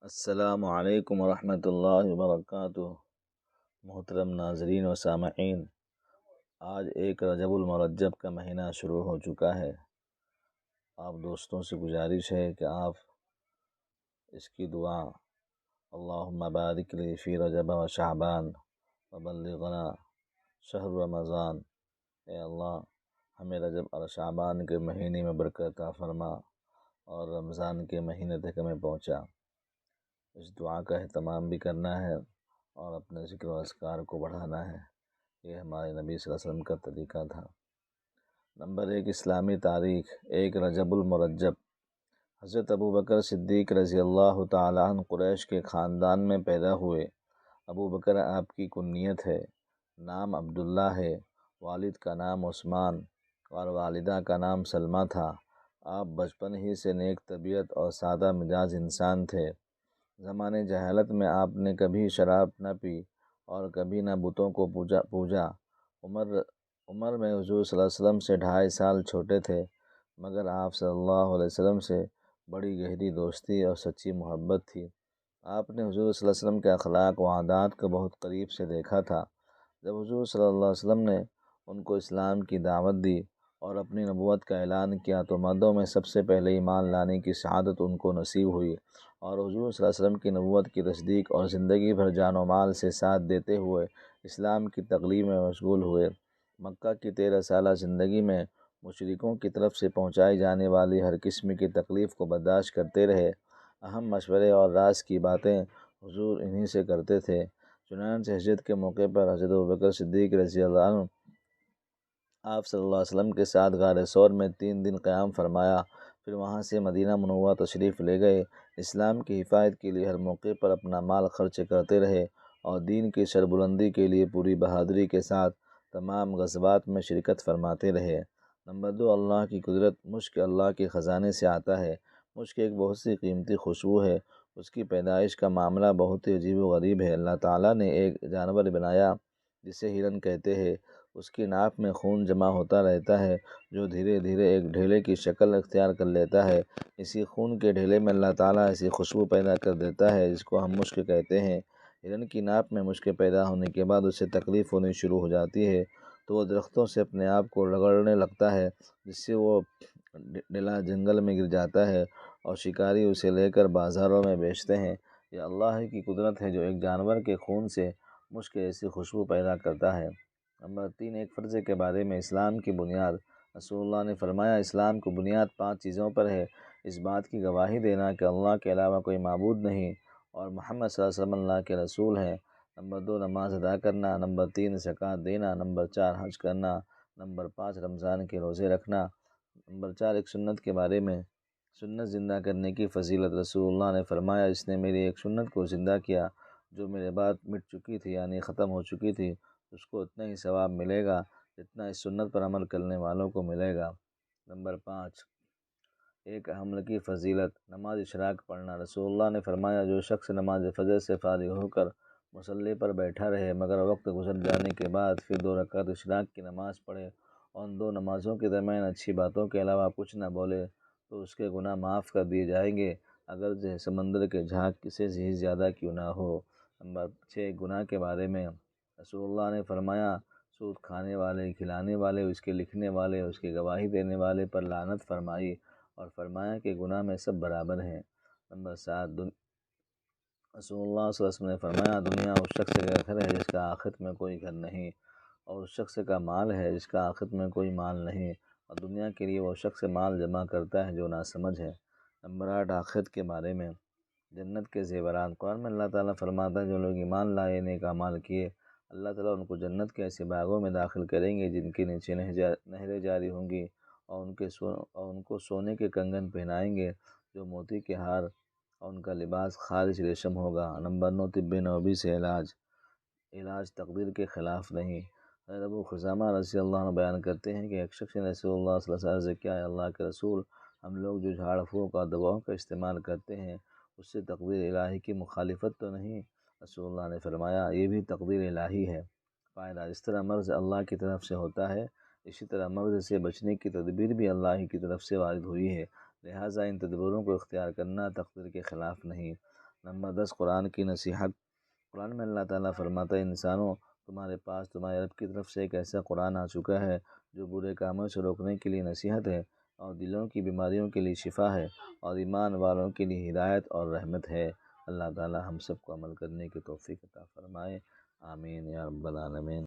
السلام علیکم ورحمۃ اللہ وبرکاتہ۔ محترم ناظرین و سامعین، آج ایک رجب المرجب کا مہینہ شروع ہو چکا ہے۔ آپ دوستوں سے گزارش ہے کہ آپ اس کی دعا اللہم بارک لی فی رجب و شعبان وبلغنا شہر رمضان، اے اللہ ہمیں رجب اور شعبان کے مہینے میں برکت عطا فرما اور رمضان کے مہینے تک ہمیں پہنچا۔ اس دعا کا اہتمام بھی کرنا ہے اور اپنے ذکر و اذکار کو بڑھانا ہے۔ یہ ہمارے نبی صلی اللہ علیہ وسلم کا طریقہ تھا۔ نمبر 1، اسلامی تاریخ۔ 1 رجب المرجب۔ حضرت ابوبکر صدیق رضی اللہ تعالیٰ عنہ قریش کے خاندان میں پیدا ہوئے۔ ابوبکر آپ کی کنیت ہے۔ نام عبداللہ ہے۔ والد کا نام عثمان اور والدہ کا نام سلمہ تھا۔ آپ بچپن ہی سے نیک طبیعت اور سادہ مزاج انسان تھے۔ زمانے جہالت میں آپ نے کبھی شراب نہ پی اور کبھی نہ بتوں کو پوجا۔ عمر میں حضور صلی اللہ علیہ وسلم سے 2.5 سال چھوٹے تھے، مگر آپ صلی اللہ علیہ وسلم سے بڑی گہری دوستی اور سچی محبت تھی۔ آپ نے حضور صلی اللہ علیہ وسلم کے اخلاق و عادات کو بہت قریب سے دیکھا تھا۔ جب حضور صلی اللہ علیہ وسلم نے ان کو اسلام کی دعوت دی اور اپنی نبوت کا اعلان کیا تو مردوں میں سب سے پہلے ایمان لانے کی سعادت ان کو نصیب ہوئی، اور حضور صلی اللہ علیہ وسلم کی نبوت کی تصدیق اور زندگی بھر جان و مال سے ساتھ دیتے ہوئے اسلام کی تبلیغ میں مشغول ہوئے۔ مکہ کی 13 سالہ زندگی میں مشرکوں کی طرف سے پہنچائی جانے والی ہر قسم کی تکلیف کو برداشت کرتے رہے۔ اہم مشورے اور راز کی باتیں حضور انہی سے کرتے تھے۔ چنانچہ ہجرت کے موقع پر حضرت ابوبکر صدیق رضی اللہ عنہ آپ صلی اللہ علیہ وسلم کے ساتھ غار ثور میں 3 دن قیام فرمایا، پھر وہاں سے مدینہ منورہ تشریف لے گئے۔ اسلام کی حفاظت کے لیے ہر موقع پر اپنا مال خرچ کرتے رہے اور دین کی سربلندی کے لیے پوری بہادری کے ساتھ تمام غزوات میں شرکت فرماتے رہے۔ نمبر 2، اللہ کی قدرت۔ مشک اللہ کے خزانے سے آتا ہے۔ مشک ایک بہت سی قیمتی خوشبو ہے۔ اس کی پیدائش کا معاملہ بہت ہی عجیب و غریب ہے۔ اللہ تعالیٰ نے ایک جانور بنایا جسے ہرن کہتے ہیں۔ اس کی ناک میں خون جمع ہوتا رہتا ہے جو دھیرے دھیرے ایک ڈھیلے کی شکل اختیار کر لیتا ہے۔ اسی خون کے ڈھیلے میں اللہ تعالیٰ ایسی خوشبو پیدا کر دیتا ہے جس کو ہم مشک کہتے ہیں۔ ہرن کی ناک میں مشک پیدا ہونے کے بعد اسے تکلیف ہونی شروع ہو جاتی ہے تو وہ درختوں سے اپنے آپ کو رگڑنے لگتا ہے، جس سے وہ ڈلا جنگل میں گر جاتا ہے اور شکاری اسے لے کر بازاروں میں بیچتے ہیں۔ یہ اللہ کی قدرت ہے جو ایک جانور کے خون سے مشک ایسی خوشبو پیدا کرتا ہے۔ نمبر 3، ایک فرض کے بارے میں اسلام کی بنیاد۔ رسول اللہ نے فرمایا، اسلام کی بنیاد 5 چیزوں پر ہے: اس بات کی گواہی دینا کہ اللہ کے علاوہ کوئی معبود نہیں اور محمد صلی اللہ علیہ وسلم اللہ کے رسول ہیں۔ نمبر 2، نماز ادا کرنا۔ نمبر 3، زکوٰۃ دینا۔ نمبر 4، حج کرنا۔ نمبر 5، رمضان کے روزے رکھنا۔ نمبر 4، ایک سنت کے بارے میں۔ سنت زندہ کرنے کی فضیلت۔ رسول اللہ نے فرمایا، جس نے میری ایک سنت کو زندہ کیا جو میرے بعد مٹ چکی تھی یعنی ختم ہو چکی تھی، اس کو اتنا ہی ثواب ملے گا جتنا اس سنت پر عمل کرنے والوں کو ملے گا۔ نمبر 5، ایک حمل کی فضیلت۔ نماز اشراق پڑھنا۔ رسول اللہ نے فرمایا، جو شخص نماز فجر سے فارغ ہو کر مصلی پر بیٹھا رہے مگر وقت گزر جانے کے بعد پھر 2 رکعت اشراق کی نماز پڑھے اور ان 2 نمازوں کے درمیان اچھی باتوں کے علاوہ کچھ نہ بولے تو اس کے گناہ معاف کر دیے جائیں گے، اگرچہ سمندر کے جھاگ سے ہی زیادہ کیوں نہ ہو۔ نمبر 6، گناہ کے بارے میں۔ رسول اللہ نے فرمایا، سود کھانے والے، کھلانے والے، اس کے لکھنے والے، اس کی گواہی دینے والے پر لعنت فرمائی اور فرمایا کہ گناہ میں سب برابر ہیں۔ نمبر 7، رسول اللہ صلی اللہ علیہ وسلم نے فرمایا، دنیا اس شخص کا گھر ہے جس کا آخرت میں کوئی گھر نہیں، اور اس شخص کا مال ہے جس کا آخرت میں کوئی مال نہیں، اور دنیا کے لیے وہ شخص مال جمع کرتا ہے جو ناسمجھ ہے۔ نمبر 8، آخرت کے بارے میں۔ جنت کے زیورات۔ قرآن میں اللہ تعالیٰ فرماتا ہے، جو لوگ ایمان لائے، نیک اعمال کیے، اللہ تعالیٰ ان کو جنت کے ایسے باغوں میں داخل کریں گے جن کے نیچے نہریں جاری ہوں گی، اور ان کو سونے کے کنگن پہنائیں گے جو موتی کے ہار، اور ان کا لباس خالص ریشم ہوگا۔ نمبر 9، طب نبوی سے علاج تقدیر کے خلاف نہیں۔ حضرت ابو خزامہ رضی اللہ عنہ بیان کرتے ہیں کہ ایک شخص نے رسول اللہ صلی اللہ علیہ وسلم سے کیا، اللہ کے رسول، ہم لوگ جو جھاڑ پھونک اور دواؤں کا استعمال کرتے ہیں اس سے تقدیر الہی کی مخالفت تو نہیں؟ رسول اللہ نے فرمایا، یہ بھی تقدیر الہی ہے۔ فائدہ، اس طرح مرض اللہ کی طرف سے ہوتا ہے، اسی طرح مرض سے بچنے کی تدبیر بھی اللہ ہی کی طرف سے وارد ہوئی ہے، لہٰذا ان تدبیروں کو اختیار کرنا تقدیر کے خلاف نہیں۔ نمبر 10 قرآن کی نصیحت۔ قرآن میں اللہ تعالیٰ فرماتا ہے انسانوں تمہارے پاس تمہارے رب کی طرف سے ایک ایسا قرآن آ چکا ہے جو برے کاموں سے روکنے کے لیے نصیحت ہے اور دلوں کی بیماریوں کے لیے شفا ہے اور ایمان والوں کے لیے ہدایت اور رحمت ہے۔ اللہ تعالیٰ ہم سب کو عمل کرنے کی توفیق عطا فرمائے، آمین یا رب العالمین۔